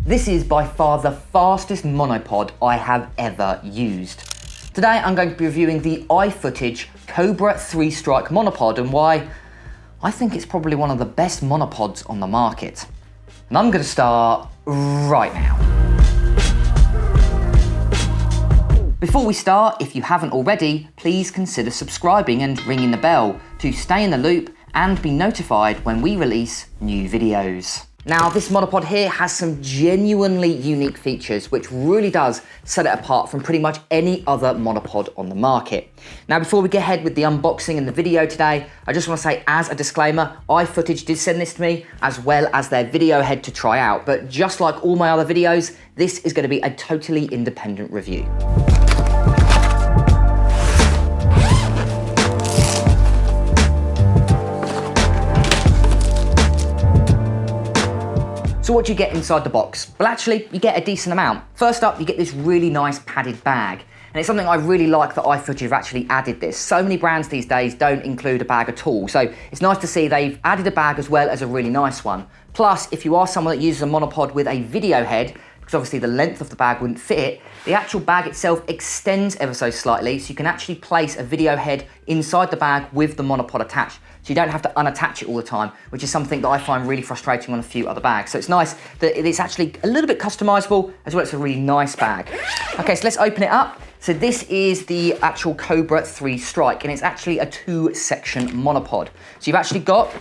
This is by far the fastest monopod I have ever used. Today I'm going to be reviewing the iFootage Cobra 3 Strike monopod and why I think it's probably one of the best monopods on the market. And I'm going to start right now. Before we start, if you haven't already, please consider subscribing and ringing the bell to stay in the loop and be notified when we release new videos. Now, this monopod here has some genuinely unique features, which really does set it apart from pretty much any other monopod on the market. Now, before we get ahead with the unboxing and the video today, I just want to say as a disclaimer, iFootage did send this to me, as well as their video head to try out. But just like all my other videos, this is going to be a totally independent review. So what do you get inside the box? Well, actually, you get a decent amount. First up, you get this really nice padded bag. And it's something I really like that iFootage have actually added this. So many brands these days don't include a bag at all. So it's nice to see they've added a bag as well as a really nice one. Plus, if you are someone that uses a monopod with a video head, because obviously the length of the bag wouldn't fit it, the actual bag itself extends ever so slightly, so you can actually place a video head inside the bag with the monopod attached. So you don't have to unattach it all the time, which is something that I find really frustrating on a few other bags. So it's nice that it's actually a little bit customizable, as well as a really nice bag. Okay, so let's open it up. So this is the actual Cobra 3 Strike, and it's actually a 2-section monopod. So you've actually got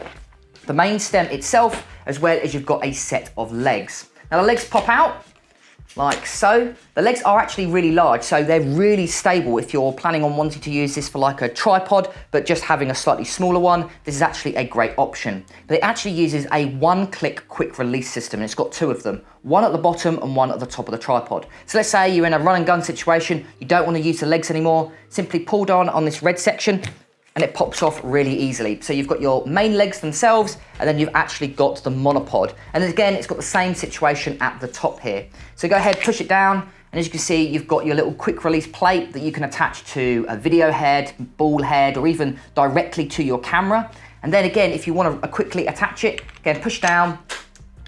the main stem itself, as well as you've got a set of legs. Now the legs pop out like so. The legs are actually really large, so they're really stable if you're planning on wanting to use this for like a tripod, but just having a slightly smaller one. This is actually a great option. But it actually uses a one-click quick release system, and it's got two of them, one at the bottom and one at the top of the tripod. So let's say you're in a run and gun situation, you don't want to use the legs anymore, simply pull down on this red section, and it pops off really easily. So you've got your main legs themselves, and then you've actually got the monopod. And then again, it's got the same situation at the top here. So go ahead, push it down, and as you can see, you've got your little quick release plate that you can attach to a video head, ball head, or even directly to your camera. And then again, if you want to quickly attach it, again, push down,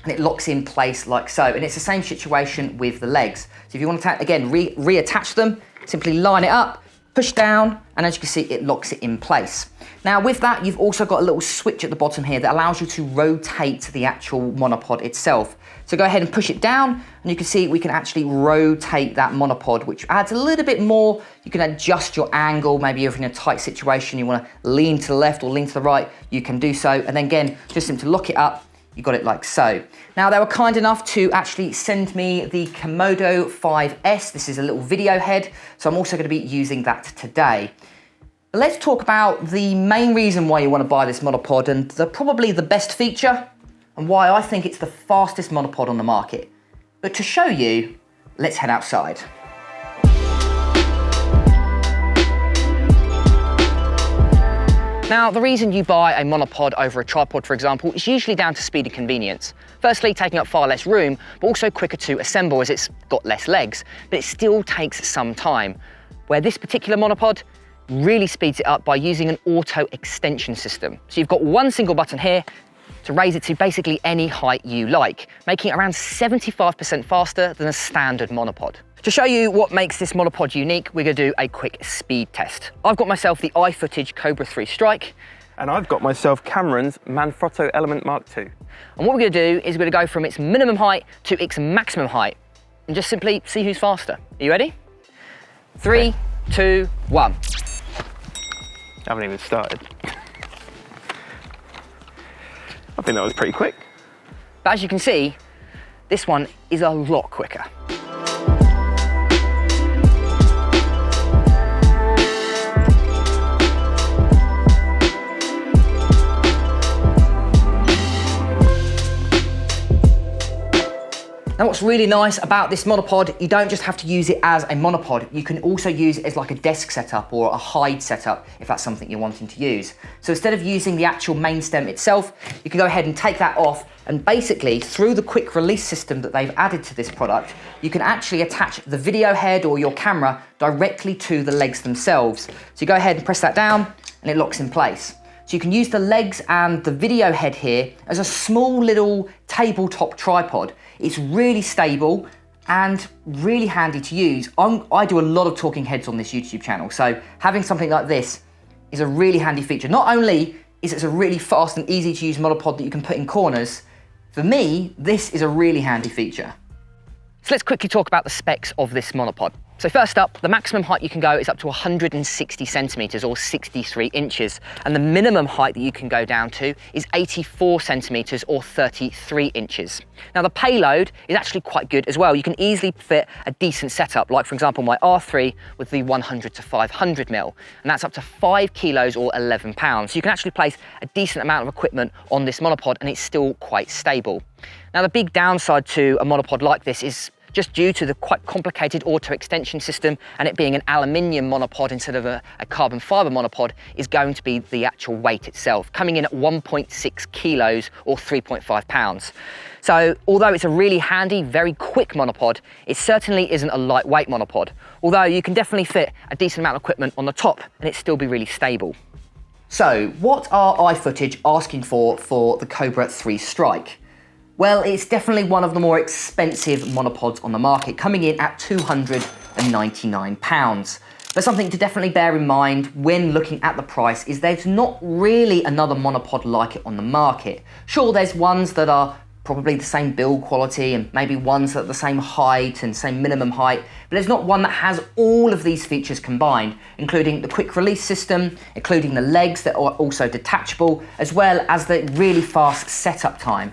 and it locks in place like so. And it's the same situation with the legs. So if you want to, again, reattach them, simply line it up, push down, and as you can see, it locks it in place. Now with that, you've also got a little switch at the bottom here that allows you to rotate the actual monopod itself. So go ahead and push it down, and you can see we can actually rotate that monopod, which adds a little bit more. You can adjust your angle, maybe you're in a tight situation, you wanna lean to the left or lean to the right, you can do so. And then again, just simply lock it up, you got it like so. Now they were kind enough to actually send me the Komodo 5S. This is a little video head, so I'm also gonna be using that today. But let's talk about the main reason why you wanna buy this monopod and probably the best feature and why I think it's the fastest monopod on the market. But to show you, let's head outside. Now, the reason you buy a monopod over a tripod, for example, is usually down to speed and convenience. Firstly, taking up far less room, but also quicker to assemble as it's got less legs, but it still takes some time. Where this particular monopod really speeds it up by using an auto extension system. So you've got one single button here to raise it to basically any height you like, making it around 75% faster than a standard monopod. To show you what makes this monopod unique, we're gonna do a quick speed test. I've got myself the iFootage Cobra 3 Strike. And I've got myself Cameron's Manfrotto Element Mark II. And what we're gonna do is we're gonna go from its minimum height to its maximum height and just simply see who's faster. Are you ready? 3, 2, 1. I haven't even started. I think that was pretty quick. But as you can see, this one is a lot quicker. Now what's really nice about this monopod, you don't just have to use it as a monopod, you can also use it as like a desk setup or a hide setup if that's something you're wanting to use. So instead of using the actual main stem itself, you can go ahead and take that off, and basically through the quick release system that they've added to this product, you can actually attach the video head or your camera directly to the legs themselves. So you go ahead and press that down and it locks in place. So you can use the legs and the video head here as a small little tabletop tripod. It's really stable and really handy to use. I do a lot of talking heads on this YouTube channel, so having something like this is a really handy feature. Not only is it a really fast and easy to use monopod that you can put in corners, for me, this is a really handy feature. So let's quickly talk about the specs of this monopod. So first up, the maximum height you can go is up to 160 centimeters or 63 inches. And the minimum height that you can go down to is 84 centimeters or 33 inches. Now the payload is actually quite good as well. You can easily fit a decent setup, like for example, my R3 with the 100 to 500 mil, and that's up to 5 kilos or 11 pounds. So you can actually place a decent amount of equipment on this monopod and it's still quite stable. Now the big downside to a monopod like this is just due to the quite complicated auto extension system and it being an aluminium monopod instead of a carbon fiber monopod, is going to be the actual weight itself, coming in at 1.6 kilos or 3.5 pounds. So although it's a really handy, very quick monopod, it certainly isn't a lightweight monopod, although you can definitely fit a decent amount of equipment on the top and it still be really stable. So what are iFootage asking for the Cobra 3 Strike? Well, it's definitely one of the more expensive monopods on the market, coming in at £299. But something to definitely bear in mind when looking at the price is there's not really another monopod like it on the market. Sure, there's ones that are probably the same build quality and maybe ones that are the same height and same minimum height, but there's not one that has all of these features combined, including the quick release system, including the legs that are also detachable, as well as the really fast setup time.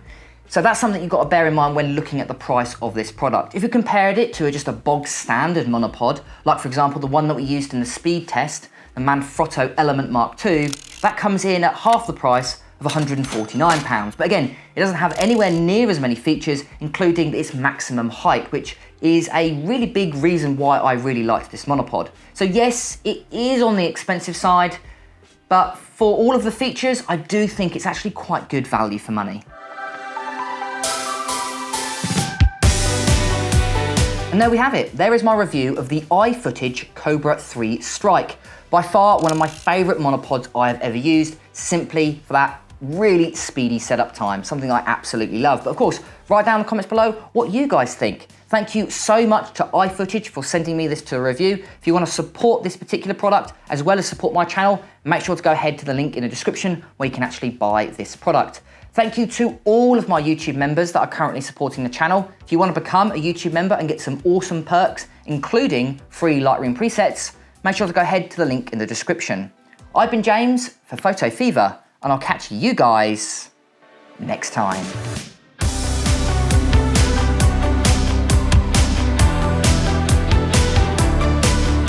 So that's something you've got to bear in mind when looking at the price of this product. If you compared it to just a bog standard monopod, like for example the one that we used in the speed test, the Manfrotto Element Mark II, that comes in at half the price of £149. But again, it doesn't have anywhere near as many features, including its maximum height, which is a really big reason why I really liked this monopod. So yes, it is on the expensive side, but for all of the features, I do think it's actually quite good value for money. And there we have it. There is my review of the iFootage Cobra 3 Strike. By far one of my favorite monopods I have ever used, simply for that really speedy setup time, something I absolutely love. But of course, write down in the comments below what you guys think. Thank you so much to iFootage for sending me this to review. If you want to support this particular product, as well as support my channel, make sure to go ahead to the link in the description where you can actually buy this product. Thank you to all of my YouTube members that are currently supporting the channel. If you want to become a YouTube member and get some awesome perks, including free Lightroom presets, make sure to go ahead to the link in the description. I've been James for Photo Fever, and I'll catch you guys next time.